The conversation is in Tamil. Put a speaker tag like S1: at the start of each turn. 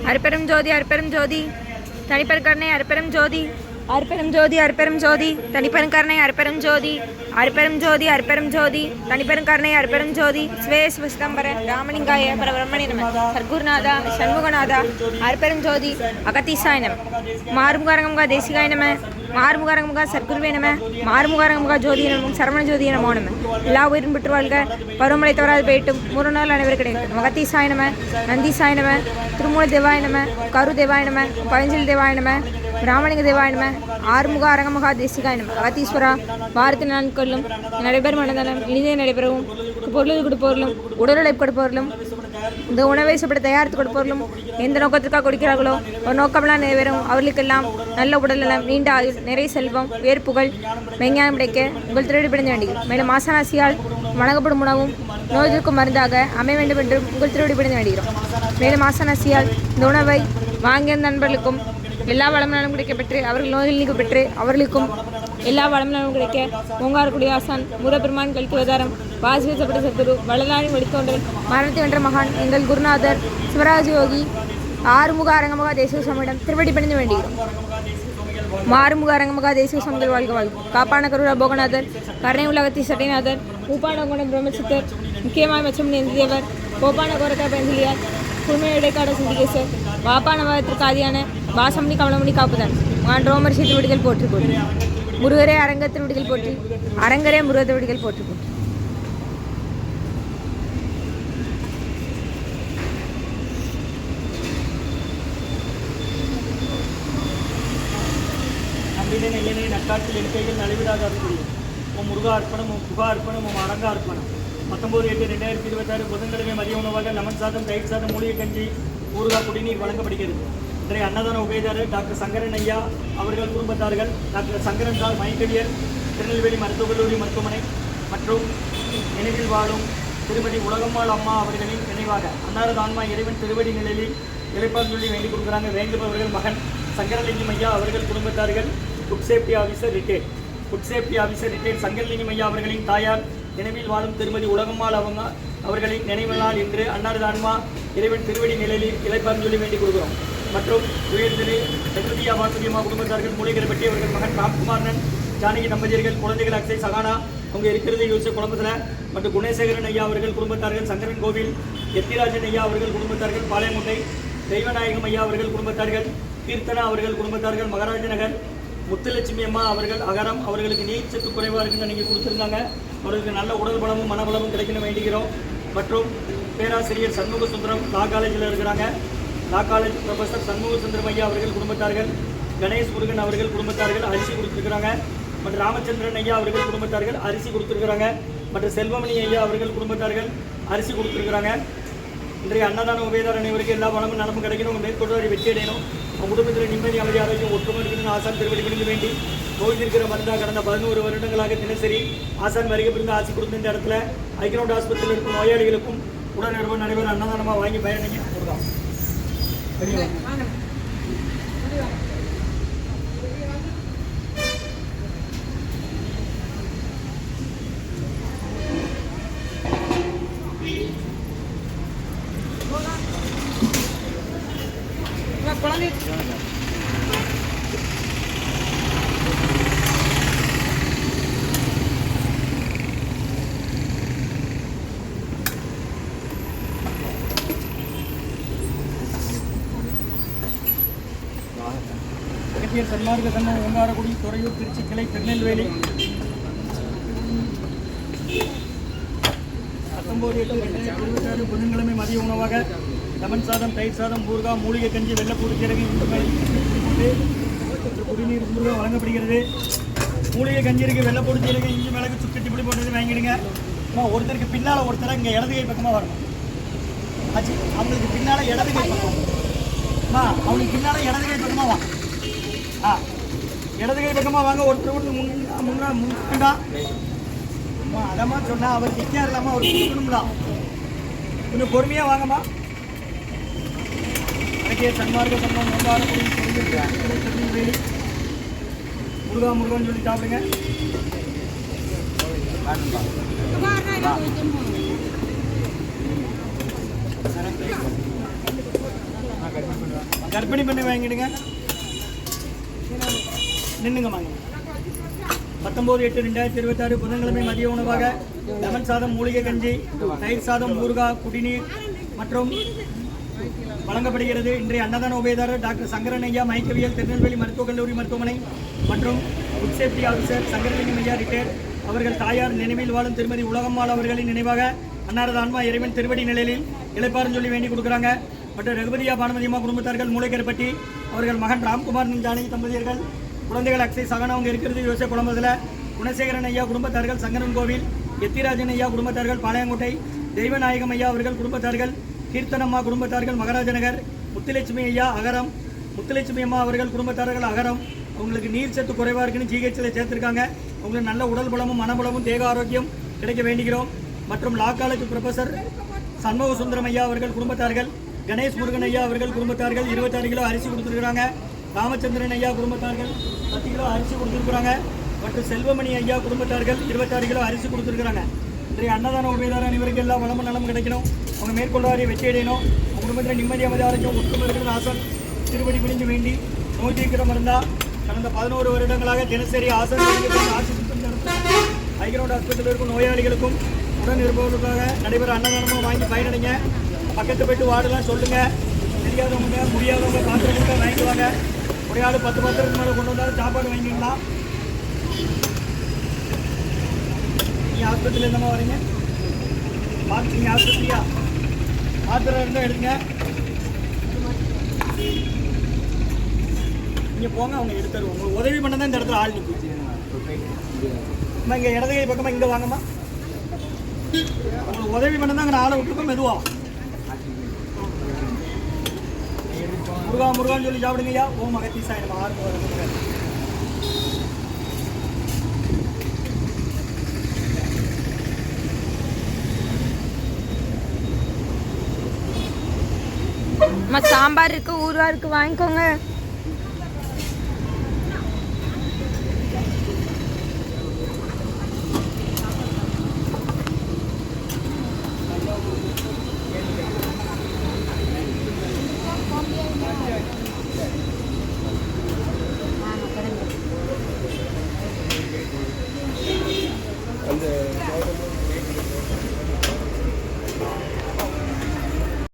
S1: அருப்பெரும் ஜோதி அருப்பெரும் ஜோதி தனிப்பெரும் கருணை அருப்பெரும் ஜோதி அருப்பெரும் ஜோதி அருப்பெரும் ஜோதி தனிப்பெரும் கருணை அருப்பெரும் ஜோதி அருப்பெரும் ஜோதி அருப்பெரும் ஜோதி தனிப்பெரும் கருணை அருப்பெரும் ஜோதி ஸ்வே சிதம்பர ராமலிங்காய பரபிரம்மணி நம சர்க்குருநாதா சண்முகநாதா அருப்பெரும் ஜோதி அகத்தீசாய நம மாறுமுகாரங்கமுகா தேசிகாய நம மாறுமுகாரங்கமுகா சர்க்குருவே நம மாறுமுகாரங்கமுகா ஜோதி நம சரவண ஜோதிய நமோ நம எல்லா உயிரும் பெற்று வாழ்க பருவமழை தவறாது போயிட்டும் 3 நாள் அனைவரும் கிடைக்கும் அகத்தீசாய நம நந்தீசாய நம திருமூல தேவாய நம கரு தேவாய நம பழஞ்சல் தேவாய நம ராமலிங்க தேவாய நம ஆறுமுக அரங்கமுகா தேசிகாய நம அகத்தீஸ்வரா வாரத்து நாட்களிலும் நடைபெறும் மனதனம் இனிதே நடைபெறவும் பொருள் கொடுப்பவர்களும் உடல் உழைப்பு கொடுப்பவர்களும் இந்த உணவை சாப்பிட தயாரித்து கொடுப்பவர்களும் எந்த நோக்கத்திற்காக கொடுக்கிறார்களோ ஒரு நோக்கமெல்லாம் நிறைவேறும் அவர்களுக்கெல்லாம் நல்ல உடல் நலம் நீண்ட ஆயுள் நிறைய செல்வம் வேறுப்புகள் மெஞ்ஞானம் கிடைக்க உங்கள் திருடி பிடிந்த வேண்டியது மேலும் மாசனாசியால் வழங்கப்படும் உணவும் நோய்களுக்கும் மருந்தாக அமைய வேண்டும் என்று உங்கள் திருடி பிடிந்து வேண்டுகிறோம். மேலும் மாசனாசியால் இந்த உணவை வாங்கிய நண்பர்களுக்கும் எல்லா வளமனாலும் கிடைக்கப்பெற்று அவர்கள் நோய்கள் நீக்க பெற்று அவர்களுக்கும் எல்லா வளமனாலும் கிடைக்க ஓங்காரக்குடி ஆசான் முருகப்பெருமான் கல்கிவதாரம் வாசிவசப்பட்ட சத்குரு வளலாணி வழித்தோன்றல் மரணத்தை வென்ற மகான் எங்கள் குருநாதர் சிவராஜ் யோகி ஆறுமுக அரங்கமுகா தேசிக சுவாமியிடம் திருவடி பணிந்து வேண்டுகிறோம். மாறுமுக அரங்கமுகா தேசிக சுவாமிகள் வாழ்க வாழ்க காப்பான கருரா போகநாதர் கருணை உலகத்தி சட்டைநாதர் ஊப்பான கோண பிரம்மசித்தர் முக்கியமாய் மச்சம் நெந்தியவர் கோப்பான கோரக்கா பெந்திலியார் குழுமை இடைக்காட சிந்திகேசர் வாப்பான வாதத்திற்கு ஆதியான வாசமணி கமலமணி காப்புதான் மான் ரோமர் சீட்டு விடுதல் போற்றி போற்றி முருகரே அரங்கத்தின் விடுதல் போற்றி அரங்கரே முருகத்தை விடுதல் போற்றி போற்றி.
S2: நம்பினை நெல்லினை நக்காற்றில் எடுக்கைகள் நலிவிடாத அருள்புரியும் உம் முருகா அர்ப்பணம் உம் புகா அர்ப்பணம் உம் அரங்க அர்ப்பணம் 19/8/2026 புதன்கிழமை மதிய உணவாக லெமன் சாதம் தயிர் சாதம் மூலிகை கஞ்சி ஊறுகாய் குடிநீர் வழங்கப்படுகிறது. இன்றைய அன்னதான உபயதாரர் டாக்டர் சங்கரன் ஐயா அவர்கள் குடும்பத்தார்கள் டாக்டர் சங்கரன் சார் மயக்கவியர் திருநெல்வேலி மருத்துவக் கல்லூரி மருத்துவமனை மற்றும் நினைவில் வாழும் திருமதி உலகம்மாள் அம்மா அவர்களின் நினைவாக அன்னாரது ஆன்மா இறைவன் திருவடி நிலையில் இறைப்பால் சொல்லி வேண்டிக் கொடுக்குறாங்க. வேண்டுபவர்கள் மகன் சங்கரலிங்கம் ஐயா அவர்கள் குடும்பத்தார்கள் food safety officer retired Sankaralingam ஐயா அவர்களின் தாயார் நினைவில் வாழும் திருமதி உலகம்மாள் அவர்களின் நினைவு நாள் இன்று அன்னாரது ஆன்மா இறைவன் திருவடி நிலையில் இலைப்பார் சொல்லி வேண்டிக் கொடுக்கிறோம். மற்றும் உயர் திரு சத்ருதியா வாசுகியம்மா குடும்பத்தார்கள் மூலிகரப்பட்டி அவர்கள் மகன் ராம்குமாரன் ஜானகி தம்பதியர்கள் குழந்தைகள் அக்ஷய் சகானா அவங்க இருக்கிறது யூசப் குடும்பத்தில் மற்றும் குணேசேகரன் ஐயா அவர்கள் குடும்பத்தார்கள் சங்கரன் கோவில் எத்திராஜன் ஐயா அவர்கள் குடும்பத்தார்கள் பாளையமுட்டை தெய்வநாயகம் ஐயா அவர்கள் குடும்பத்தார்கள் கீர்த்தனா அவர்கள் குடும்பத்தார்கள் மகாராஜ நகர் முத்துலட்சுமி அம்மா அவர்கள் அகரம் அவர்களுக்கு நீர் சத்து குறைவாக இருக்குன்னு நீங்கள் கொடுத்துருந்தாங்க. அவர்களுக்கு நல்ல உடல் பலமும் மனபலமும் கிடைக்கணும் வேண்டுகிறோம். மற்றும் பேராசிரியர் சண்முக சுந்தரம் லா காலேஜில் இருக்கிறாங்க. லா காலேஜ் ப்ரொஃபஸர் சண்முக சுந்தரம் ஐயா அவர்கள் குடும்பத்தார்கள் கணேஷ் முருகன் அவர்கள் குடும்பத்தார்கள் அரிசி கொடுத்துருக்குறாங்க. மற்றும் ராமச்சந்திரன் ஐயா அவர்கள் குடும்பத்தார்கள் அரிசி கொடுத்துருக்குறாங்க. மற்றும் செல்வமணி ஐயா அவர்கள் குடும்பத்தார்கள் அரிசி கொடுத்துருக்குறாங்க. இன்றைய அன்னதான உபயதார அனைவருக்கு எல்லா வளமும் நலமும் கிடைக்கணும். உங்கள் மேற்கொண்டு வெற்றி அடையணும். உங்கள் குடும்பத்தில் நிம்மதி அமைதி ஆரோக்கியம் ஒற்றுமை இருக்கணும்னு ஆசான் திருவடி பிடிந்து வேண்டி நோய் இருக்கிற மருந்தாக கடந்த 11 வருடங்களாக தினசரி ஆசான் வருகை பிரிந்து ஆசி கொடுத்த இந்த இடத்துல ஐக்கியரோட் ஆஸ்பத்திரியில் இருக்கும் நோயாளிகளுக்கும் உடல் நிறுவனம் அனைவரும் அன்னதானமாக வாங்கி பயணிங்க கொடுக்கலாம். சன்மார்க்க சங்கம் ஓங்காரக்குடி துறையூர் திருச்சி கிளை திருநெல்வேலி 19/8/2026 புதன்கிழமை மதிய உணவாக லெமன் சாதம் தயிர் சாதம் ஊறுகாய் மூலிகை கஞ்சி வெள்ளப்பூடு சீரகம் இஞ்சி குடிநீர் வழங்கப்படுகிறது. மூலிகை கஞ்சி இருக்குது வெள்ளப்பூடு சீரகம் இஞ்சி மிளகு சுக்கட்டி புளி போட்டு வாங்கிடுங்க. ஒருத்தருக்கு பின்னால் ஒருத்தரை இங்கே இடது கை பக்கமாக வரணும். ஆச்சு அவங்களுக்கு பின்னால் இடது கை பக்கம் அவங்களுக்கு பின்னால் இடது கை பக்கமாக வாங்க. இடது கை பக்கமாக வாங்க. ஒருத்தர் முன்னா அதம்மா சொன்னால் அவர் நிற்கா இல்லாமல் அவர் கொடுக்கணும்டா. கொஞ்சம் பொறுமையாக வாங்கம்மா. அன்றைக்கே சன்மார்க்க சங்கம் ஓங்காரக்குடி திருநெல்வேலி முருகான்னு சொல்லி சாப்பிடுங்க. கர்ப்பிணி பண்ணி வாங்கிடுங்க. நின்றுங்க வாங்க. 19/8/2026 புதன்கிழமை மதிய உணவாக லெமன் சாதம், மூலிகை கஞ்சி, தயிர் சாதம், ஊறுகாய், குடிநீர் மற்றும் வழங்கப்படுகிறது. இன்றைய அன்னதான உபயதாரர் டாக்டர் சங்கரன் ஐயா, மயக்கவியல், திருநெல்வேலி மருத்துவக் கல்லூரி மருத்துவமனை மற்றும் ஃபுட் சேஃப்டி ஆஃபீஸர் சங்கரலிங்கம் ஐயா ரிட்டையர் அவர்கள் தாயார் நினைவில் வாழும் திருமதி உலகம்மாள் அவர்களின் நினைவாக அன்னாரது ஆன்மா இறைவன் திருவடி நிலையில் இளைப்பாறும் சொல்லி வேண்டி கொடுக்குறாங்க. மற்றும் ரகுபதியா பானுமதியம்மா குடும்பத்தார்கள் மூளைக்கருப்பட்டி அவர்கள் மகன் ராம்குமார் ஜானகி தம்பதியர்கள் குழந்தைகள் அக்ஷய் சகன் அவங்க இருக்கிறது யோசை குழம்பத்தில் குணசேகரன் ஐயா குடும்பத்தார்கள் சங்கரன் கோவில், எத்திராஜன் ஐயா குடும்பத்தார்கள் பாளையங்கோட்டை, தெய்வநாயகம் ஐயா அவர்கள் குடும்பத்தார்கள் கீர்த்தனம்மா குடும்பத்தார்கள் மகாராஜ நகர், முத்துலட்சுமி ஐயா அகரம், முத்துலட்சுமி அம்மா அவர்கள் குடும்பத்தார்கள் அகரம். அவங்களுக்கு நீர் சத்து குறைவாக இருக்குன்னு ஜிஹெச்சில் சேர்த்துருக்காங்க. அவங்களுக்கு நல்ல உடல் பலமும் மனபலமும் தேக ஆரோக்கியம் கிடைக்க வேண்டுகிறோம். மற்றும் லா காலேஜ் ப்ரொஃபஸர் சண்முக சுந்தரம் ஐயா அவர்கள் குடும்பத்தார்கள், கணேஷ் முருகன் ஐயா அவர்கள் குடும்பத்தார்கள் 26 கிலோ அரிசி கொடுத்துருக்குறாங்க. ராமச்சந்திரன் ஐயா குடும்பத்தார்கள் 10 கிலோ அரிசி கொடுத்துருக்குறாங்க. மற்றும் செல்வமணி ஐயா குடும்பத்தார்கள் 26 கிலோ அரிசி கொடுத்துருக்குறாங்க. இன்றைய அன்னதான உபயதார அனைவருக்கு எல்லாம் வளமும் நலம் கிடைக்கணும். அவங்க மேற்கொள்ளாரிய வெற்றி அடையணும். அவங்க குடும்பத்தில் நிம்மதி அமைதி ஆரோக்கியம் ஒற்றுமை இருக்கிற ஆசன் திருப்படி பிடிஞ்சு வேண்டி நோய் தீர்க்கிற மருந்தா கடந்த 11 வருடங்களாக தினசரி ஆசன் ஆட்சி ஹைகிரவுண்ட் ஹாஸ்பிட்டல் இருக்கும் நோயாளிகளுக்கும் உடன் இருப்பவர்களுக்காக நடைபெற அன்னதானமாக வாங்கி பயனடைங்க. பக்கத்து போய்ட்டு வார்டெல்லாம் சொல்லுங்கள். தெரியாதவங்க முடியாதவங்க பாத்திரத்தை வாங்கிக்குவாங்க. ஒரு ஆள் 10 பாத்திரத்துக்கு மேலே கொண்டு வந்தாலும் சாப்பாடு வாங்கிக்கலாம். நீங்கள் ஹாஸ்பிட்டலில் என்னமா வரீங்க? நீங்கள் ஹாஸ்பிட்டலியா மாத்திரை இருந்தால் எடுத்துங்க. நீங்கள் போங்க, அவங்க எடுத்துருவோம். உங்களுக்கு உதவி பண்ண தான் இந்த இடத்துல ஆள் நிற்கும். அம்மா இங்கே இடது கை பக்கமாக இங்கே வாங்கம்மா. உங்களுக்கு உதவி பண்ண தான் அங்கே ஆளை விட்டுருக்கோம். மெதுவாக முருகா முருகான்னு சொல்லி சாப்பிடுங்கய்யா. ஓம் அகத்தி சாய் நம்ம 6
S1: சாம்பார் இருக்கு, ஊறுகாய் இருக்கு, வாங்கிக்கோங்க.